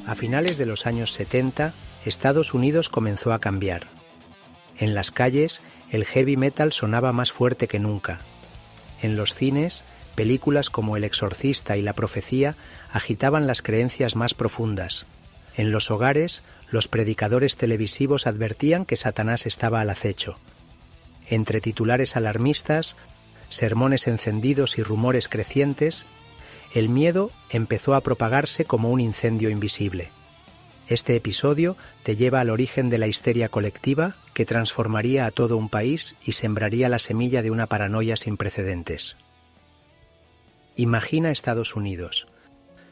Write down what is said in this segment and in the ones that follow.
A finales de los años 70, Estados Unidos comenzó a cambiar. En las calles, el heavy metal sonaba más fuerte que nunca. En los cines, películas como El Exorcista y La Profecía agitaban las creencias más profundas. En los hogares, los predicadores televisivos advertían que Satanás estaba al acecho. Entre titulares alarmistas, sermones encendidos y rumores crecientes, el miedo empezó a propagarse como un incendio invisible. Este episodio te lleva al origen de la histeria colectiva que transformaría a todo un país y sembraría la semilla de una paranoia sin precedentes. Imagina Estados Unidos.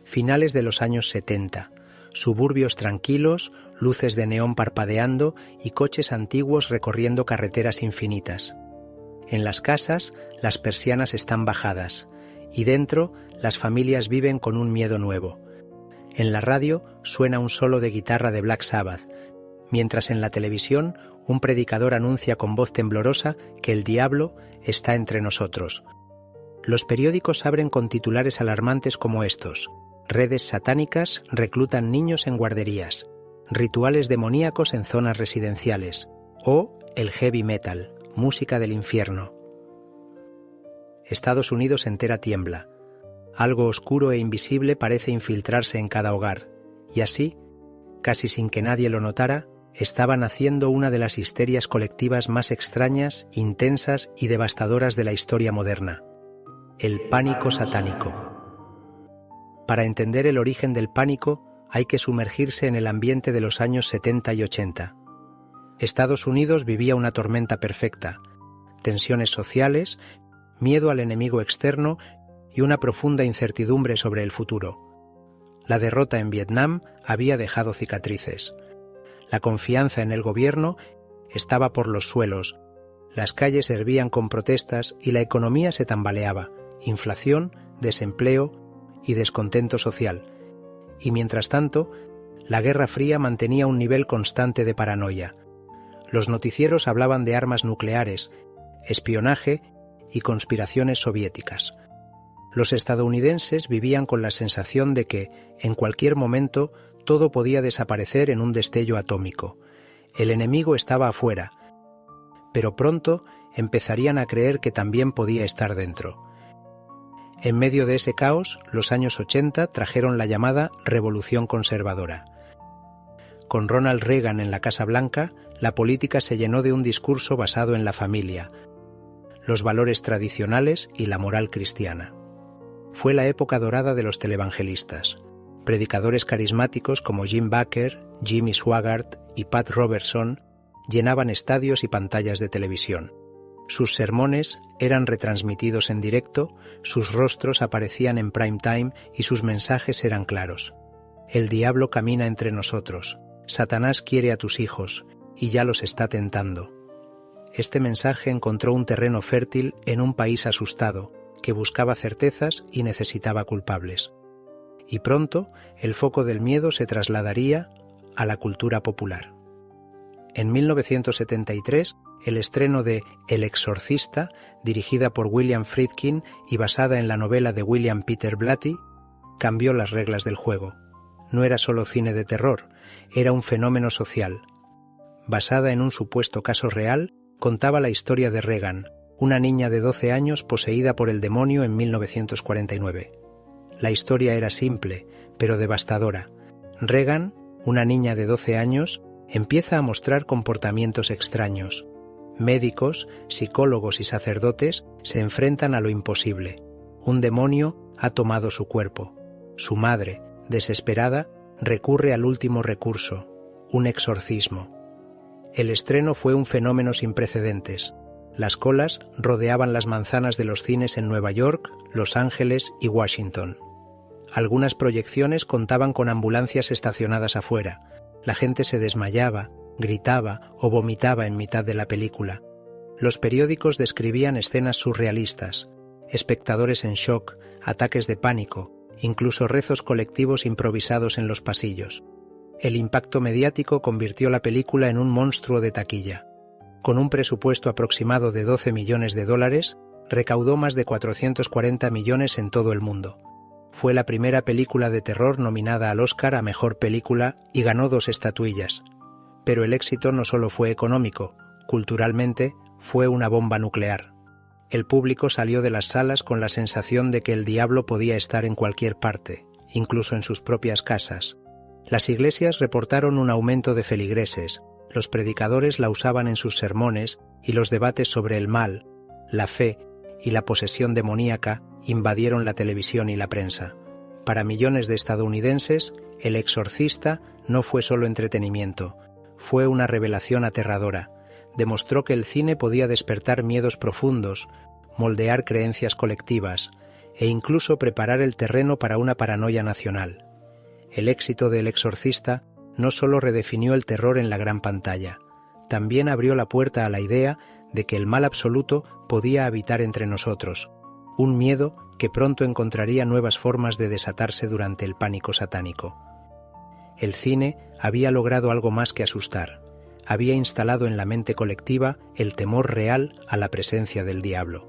Finales de los años 70. Suburbios tranquilos, luces de neón parpadeando y coches antiguos recorriendo carreteras infinitas. En las casas, las persianas están bajadas, y dentro, las familias viven con un miedo nuevo. En la radio suena un solo de guitarra de Black Sabbath, mientras en la televisión un predicador anuncia con voz temblorosa que el diablo está entre nosotros. Los periódicos abren con titulares alarmantes como estos: redes satánicas reclutan niños en guarderías, rituales demoníacos en zonas residenciales, o el heavy metal, música del infierno. Estados Unidos entera tiembla. Algo oscuro e invisible parece infiltrarse en cada hogar, y así, casi sin que nadie lo notara, estaba naciendo una de las histerias colectivas más extrañas, intensas y devastadoras de la historia moderna: el pánico satánico. Para entender el origen del pánico, hay que sumergirse en el ambiente de los años 70 y 80. Estados Unidos vivía una tormenta perfecta: tensiones sociales, miedo al enemigo externo y una profunda incertidumbre sobre el futuro. La derrota en Vietnam había dejado cicatrices. La confianza en el gobierno estaba por los suelos, las calles hervían con protestas y la economía se tambaleaba: inflación, desempleo y descontento social. Y mientras tanto, la Guerra Fría mantenía un nivel constante de paranoia. Los noticieros hablaban de armas nucleares, espionaje y conspiraciones soviéticas. Los estadounidenses vivían con la sensación de que, en cualquier momento, todo podía desaparecer en un destello atómico. El enemigo estaba afuera, pero pronto empezarían a creer que también podía estar dentro. En medio de ese caos, los años 80 trajeron la llamada Revolución Conservadora. Con Ronald Reagan en la Casa Blanca, la política se llenó de un discurso basado en la familia, los valores tradicionales y la moral cristiana. Fue la época dorada de los televangelistas. Predicadores carismáticos como Jim Bakker, Jimmy Swaggart y Pat Robertson llenaban estadios y pantallas de televisión. Sus sermones eran retransmitidos en directo, sus rostros aparecían en prime time y sus mensajes eran claros. El diablo camina entre nosotros, Satanás quiere a tus hijos y ya los está tentando. Este mensaje encontró un terreno fértil en un país asustado, que buscaba certezas y necesitaba culpables. Y pronto el foco del miedo se trasladaría a la cultura popular. En 1973, el estreno de El Exorcista, dirigida por William Friedkin y basada en la novela de William Peter Blatty, cambió las reglas del juego. No era solo cine de terror, era un fenómeno social. Basada en un supuesto caso real, contaba la historia de Regan, una niña de 12 años poseída por el demonio en 1949. La historia era simple, pero devastadora. Regan, una niña de 12 años, empieza a mostrar comportamientos extraños. Médicos, psicólogos y sacerdotes se enfrentan a lo imposible. Un demonio ha tomado su cuerpo. Su madre, desesperada, recurre al último recurso, un exorcismo. El estreno fue un fenómeno sin precedentes. Las colas rodeaban las manzanas de los cines en Nueva York, Los Ángeles y Washington. Algunas proyecciones contaban con ambulancias estacionadas afuera. La gente se desmayaba, gritaba o vomitaba en mitad de la película. Los periódicos describían escenas surrealistas, espectadores en shock, ataques de pánico, incluso rezos colectivos improvisados en los pasillos. El impacto mediático convirtió la película en un monstruo de taquilla. Con un presupuesto aproximado de $12 millones, recaudó más de 440 millones en todo el mundo. Fue la primera película de terror nominada al Oscar a Mejor Película y ganó 2 estatuillas. Pero el éxito no solo fue económico, culturalmente fue una bomba nuclear. El público salió de las salas con la sensación de que el diablo podía estar en cualquier parte, incluso en sus propias casas. Las iglesias reportaron un aumento de feligreses, los predicadores la usaban en sus sermones y los debates sobre el mal, la fe y la posesión demoníaca invadieron la televisión y la prensa. Para millones de estadounidenses, El Exorcista no fue solo entretenimiento, fue una revelación aterradora. Demostró que el cine podía despertar miedos profundos, moldear creencias colectivas e incluso preparar el terreno para una paranoia nacional. El éxito de El Exorcista no solo redefinió el terror en la gran pantalla, también abrió la puerta a la idea de que el mal absoluto podía habitar entre nosotros, un miedo que pronto encontraría nuevas formas de desatarse durante el pánico satánico. El cine había logrado algo más que asustar, había instalado en la mente colectiva el temor real a la presencia del diablo.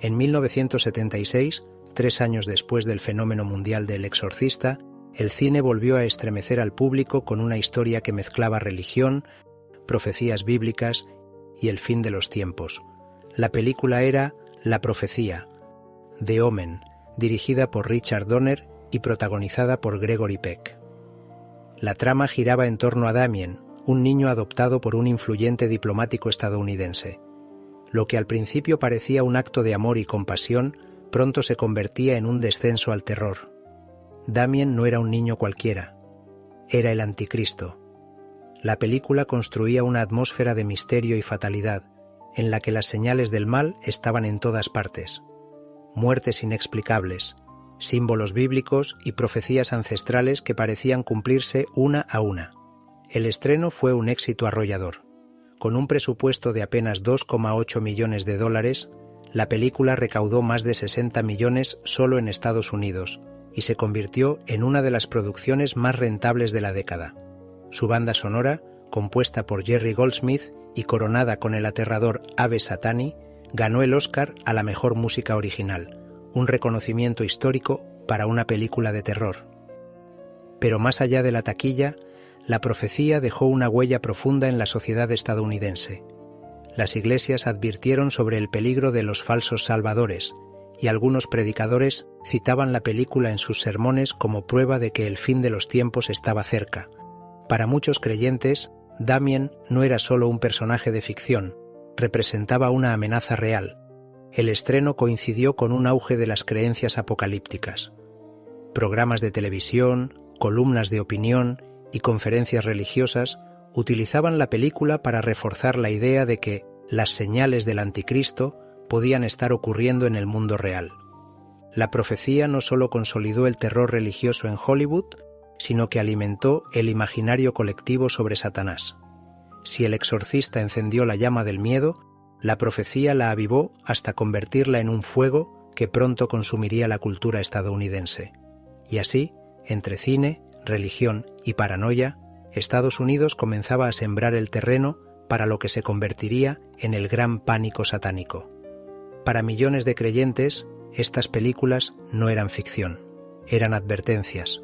En 1976, 3 años después del fenómeno mundial del Exorcista, el cine volvió a estremecer al público con una historia que mezclaba religión, profecías bíblicas y el fin de los tiempos. La película era La Profecía, The Omen, dirigida por Richard Donner y protagonizada por Gregory Peck. La trama giraba en torno a Damien, un niño adoptado por un influyente diplomático estadounidense. Lo que al principio parecía un acto de amor y compasión, pronto se convertía en un descenso al terror. Damien no era un niño cualquiera, era el anticristo. La película construía una atmósfera de misterio y fatalidad, en la que las señales del mal estaban en todas partes. Muertes inexplicables, símbolos bíblicos y profecías ancestrales que parecían cumplirse una a una. El estreno fue un éxito arrollador. Con un presupuesto de apenas $2,8 millones, la película recaudó más de 60 millones solo en Estados Unidos y se convirtió en una de las producciones más rentables de la década. Su banda sonora, compuesta por Jerry Goldsmith y coronada con el aterrador Ave Satani, ganó el Oscar a la mejor música original, un reconocimiento histórico para una película de terror. Pero más allá de la taquilla, La Profecía dejó una huella profunda en la sociedad estadounidense. Las iglesias advirtieron sobre el peligro de los falsos salvadores, y algunos predicadores citaban la película en sus sermones como prueba de que el fin de los tiempos estaba cerca. Para muchos creyentes, Damien no era solo un personaje de ficción, representaba una amenaza real. El estreno coincidió con un auge de las creencias apocalípticas. Programas de televisión, columnas de opinión y conferencias religiosas utilizaban la película para reforzar la idea de que las señales del anticristo podían estar ocurriendo en el mundo real. La Profecía no solo consolidó el terror religioso en Hollywood, sino que alimentó el imaginario colectivo sobre Satanás. Si El Exorcista encendió la llama del miedo, La Profecía la avivó hasta convertirla en un fuego que pronto consumiría la cultura estadounidense. Y así, entre cine, religión y paranoia, Estados Unidos comenzaba a sembrar el terreno para lo que se convertiría en el gran pánico satánico. Para millones de creyentes, estas películas no eran ficción, eran advertencias.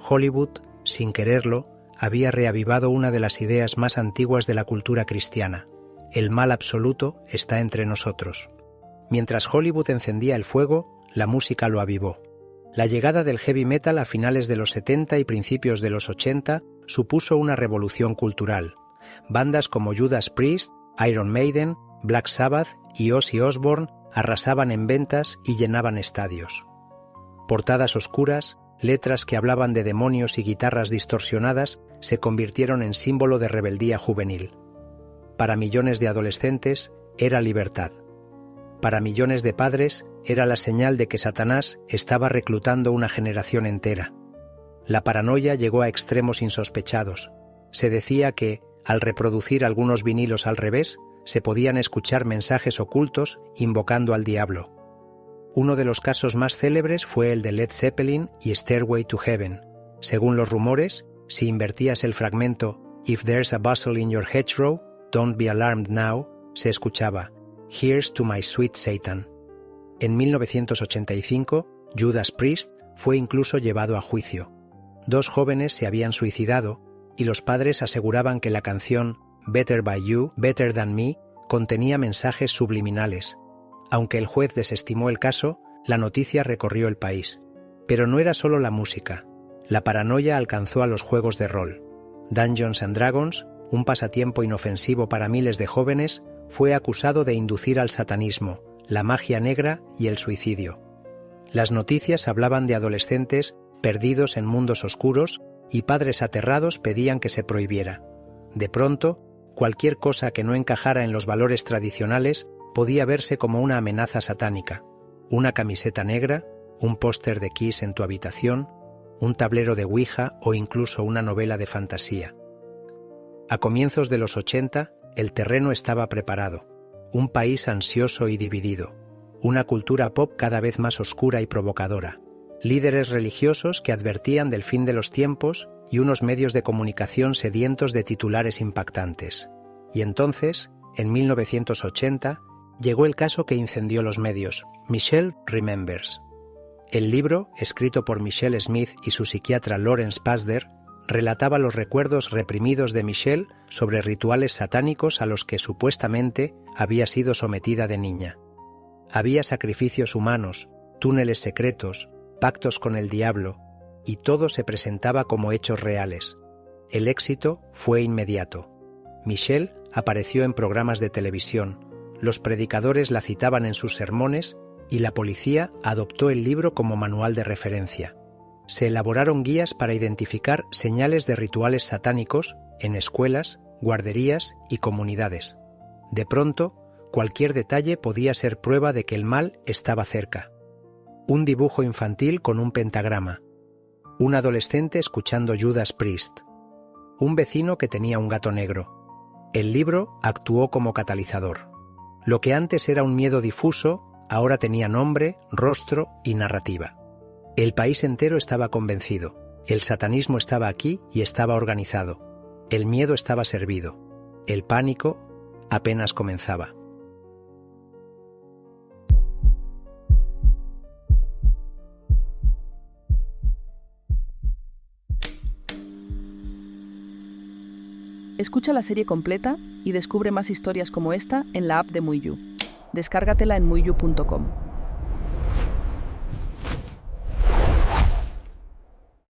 Hollywood, sin quererlo, había reavivado una de las ideas más antiguas de la cultura cristiana: el mal absoluto está entre nosotros. Mientras Hollywood encendía el fuego, la música lo avivó. La llegada del heavy metal a finales de los 70 y principios de los 80 supuso una revolución cultural. Bandas como Judas Priest, Iron Maiden, Black Sabbath y Ozzy Osbourne arrasaban en ventas y llenaban estadios. Portadas oscuras, letras que hablaban de demonios y guitarras distorsionadas se convirtieron en símbolo de rebeldía juvenil. Para millones de adolescentes era libertad. Para millones de padres era la señal de que Satanás estaba reclutando una generación entera. La paranoia llegó a extremos insospechados. Se decía que, al reproducir algunos vinilos al revés, se podían escuchar mensajes ocultos invocando al diablo. Uno de los casos más célebres fue el de Led Zeppelin y Stairway to Heaven. Según los rumores, si invertías el fragmento "If there's a bustle in your hedgerow, don't be alarmed now", se escuchaba: Here's to My Sweet Satan. En 1985, Judas Priest fue incluso llevado a juicio. 2 jóvenes se habían suicidado y los padres aseguraban que la canción Better by You, Better Than Me contenía mensajes subliminales. Aunque el juez desestimó el caso, la noticia recorrió el país. Pero no era solo la música. La paranoia alcanzó a los juegos de rol. Dungeons and Dragons, un pasatiempo inofensivo para miles de jóvenes, fue acusado de inducir al satanismo, la magia negra y el suicidio. Las noticias hablaban de adolescentes perdidos en mundos oscuros y padres aterrados pedían que se prohibiera. De pronto, cualquier cosa que no encajara en los valores tradicionales podía verse como una amenaza satánica. Una camiseta negra, un póster de Kiss en tu habitación, un tablero de Ouija o incluso una novela de fantasía. A comienzos de los 80, el terreno estaba preparado. Un país ansioso y dividido. Una cultura pop cada vez más oscura y provocadora. Líderes religiosos que advertían del fin de los tiempos y unos medios de comunicación sedientos de titulares impactantes. Y entonces, en 1980, llegó el caso que incendió los medios, Michelle Remembers. El libro, escrito por Michelle Smith y su psiquiatra Lawrence Pazder, relataba los recuerdos reprimidos de Michelle sobre rituales satánicos a los que supuestamente había sido sometida de niña. Había sacrificios humanos, túneles secretos, pactos con el diablo, y todo se presentaba como hechos reales. El éxito fue inmediato. Michelle apareció en programas de televisión, los predicadores la citaban en sus sermones y la policía adoptó el libro como manual de referencia. Se elaboraron guías para identificar señales de rituales satánicos en escuelas, guarderías y comunidades. De pronto, cualquier detalle podía ser prueba de que el mal estaba cerca. Un dibujo infantil con un pentagrama. Un adolescente escuchando Judas Priest. Un vecino que tenía un gato negro. El libro actuó como catalizador. Lo que antes era un miedo difuso, ahora tenía nombre, rostro y narrativa. El país entero estaba convencido. El satanismo estaba aquí y estaba organizado. El miedo estaba servido. El pánico apenas comenzaba. Escucha la serie completa y descubre más historias como esta en la app de Muy You. Descárgatela en muyyu.com.